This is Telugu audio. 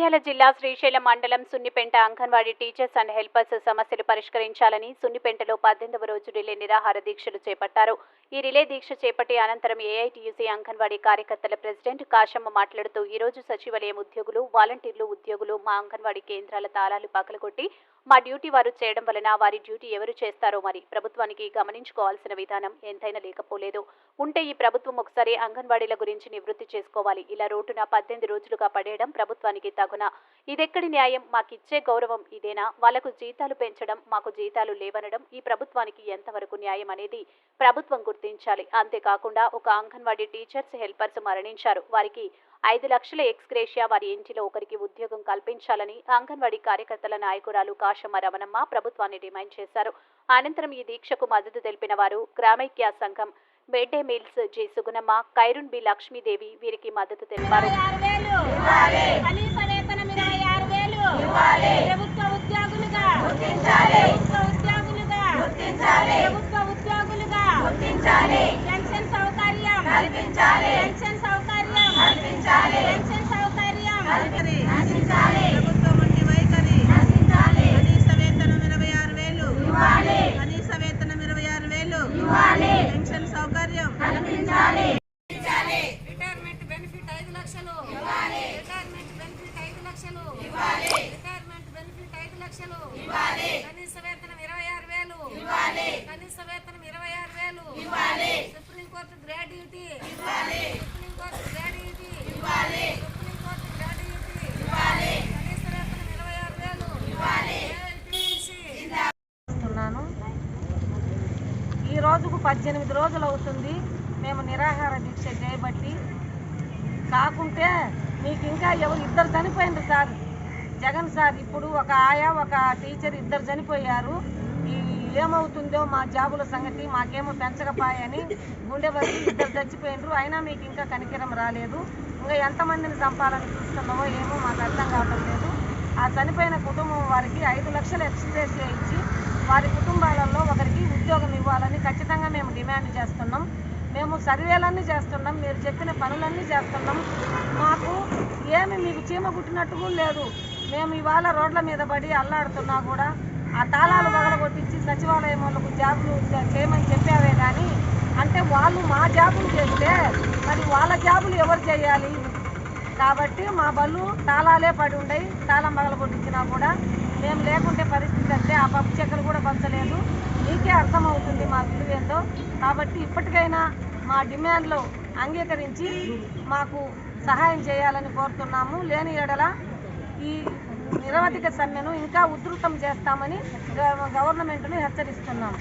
నంద్యాల జిల్లా శ్రీశైలం మండలం Sunnipenta anganwadi teachers and helpers సమస్యలు పరిష్కరించాలని సున్నిపెంటలో 18వ రోజు రిలే నిరాహార దీక్షలు చేపట్టారు. ఈ రిలే దీక్ష చేపట్టి అనంతరం ఏఐటీయూసీ అంగన్వాడీ కార్యకర్తల ప్రెసిడెంట్ కాశమ్మ మాట్లాడుతూ ఈ రోజు సచివాలయం ఉద్యోగులు, వాలంటీర్లు ఉద్యోగులు మా అంగన్వాడీ కేంద్రాల తాళాలు పగలగొట్టి మా డ్యూటీ వారు చేయడం వలన వారి డ్యూటీ ఎవరు చేస్తారో మరి ప్రభుత్వానికి గమనించుకోవాల్సిన విధానం ఎంతైనా లేకపోలేదు. ఉంటే ఈ ప్రభుత్వం ఒకసారి అంగన్వాడీల గురించి నివృత్తి చేసుకోవాలి. ఇలా రోడ్డున 18 రోజులుగా పడేయడం ప్రభుత్వానికి తగునా? ఇదెక్కడి న్యాయం? మాకిచ్చే గౌరవం ఇదేనా? వాళ్లకు జీతాలు పెంచడం, మాకు జీతాలు లేవనడం ఈ ప్రభుత్వానికి ఎంతవరకు న్యాయం అనేది ప్రభుత్వం గుర్తించాలి. అంతేకాకుండా ఒక అంగన్వాడీ టీచర్స్, హెల్పర్స్ మరణించారు. వారికి 5 లక్షల ఎక్స్గ్రేషియా వారి ఇంటిలో ఒకరికి ఉద్యోగం కల్పించాలని అంగన్వాడీ కార్యకర్తల నాయకురాలు కాశమ్మ రమణమ్మ ప్రభుత్వాన్ని డిమాండ్ చేశారు. అనంతరం ఈ దీక్షకు మద్దతు తెలిపిన వారు గ్రామైక్య సంఘం, mid day meals G Sugunamma, Khairun Bi Lakshmidevi వీరికి మద్దతు తెలిపారు. రిటైర్మెంట్ బెనిఫిట్ 5 లక్షలు, రిటైర్మెంట్ బెనిఫిట్ 5 లక్షలు, రిటైర్మెంట్ బెనిఫిట్ 5 లక్షలు, కనీస వేతనం 26,000, కనీస వేతనం 26,000, supreme court gratuity, supreme court gratuity, supreme court gratuity, కనీస వేతనం 26,000. ఈ రోజుకు 18 రోజులు అవుతుంది మేము నిరాహార దీక్ష చేయబట్టి. కాకుంటే మీకు ఇంకా ఇద్దరు చనిపోయింది సార్, జగన్ సార్. ఇప్పుడు ఒక ఆయా, ఒక టీచర్, ఇద్దరు చనిపోయారు. ఏమవుతుందో మా జాబుల సంగతి మాకేమో పెంచకపోయాయని గుండె బదిలి ఇద్దరు చచ్చిపోయినరు. అయినా మీకు ఇంకా కనికరం రాలేదు. ఇంకా ఎంతమందిని చంపాలని చూస్తున్నామో ఏమో మాకు అర్థం కావడం లేదు. ఆ చనిపోయిన కుటుంబం వారికి 5 లక్షల ఎక్స్గ్రేషియా ఇచ్చి వారి కుటుంబాలలో ఒకరికి ఉద్యోగం ఇవ్వాలని ఖచ్చితంగా మేము డిమాండ్ చేస్తున్నాం. మేము సర్వేలన్నీ చేస్తున్నాం, మీరు చెప్పిన పనులన్నీ చేస్తున్నాం. మాకు ఏమి మీకు చీమ కుట్టినట్టు లేదు. మేము ఇవాళ రోడ్ల మీద పడి అల్లాడుతున్నా కూడా ఆ తాళాలు పగలగొట్టించి సచివాలయం వాళ్ళకు జాబులు చేయమని చెప్పావే కానీ, అంటే వాళ్ళు మా జాబులు చేస్తే మరి వాళ్ళ జాబులు ఎవరు చేయాలి? కాబట్టి మా బళ్ళు తాళాలే పడి ఉండయి. తాళం పగలగొట్టించినా కూడా మేము లేకుంటే పరిస్థితి అంటే ఆ పప్పు చెక్కలు కూడా పంచలేదు. మీకే అర్థమవుతుంది మా విలువ ఏందో. కాబట్టి ఇప్పటికైనా మా డిమాండ్లు అంగీకరించి మాకు సహాయం చేయాలని కోరుతున్నాము. లేని ఎడల ఈ నిరవధిక సమ్మెను ఇంకా ఉధృతం చేస్తామని గవర్నమెంట్ను హెచ్చరిస్తున్నాము.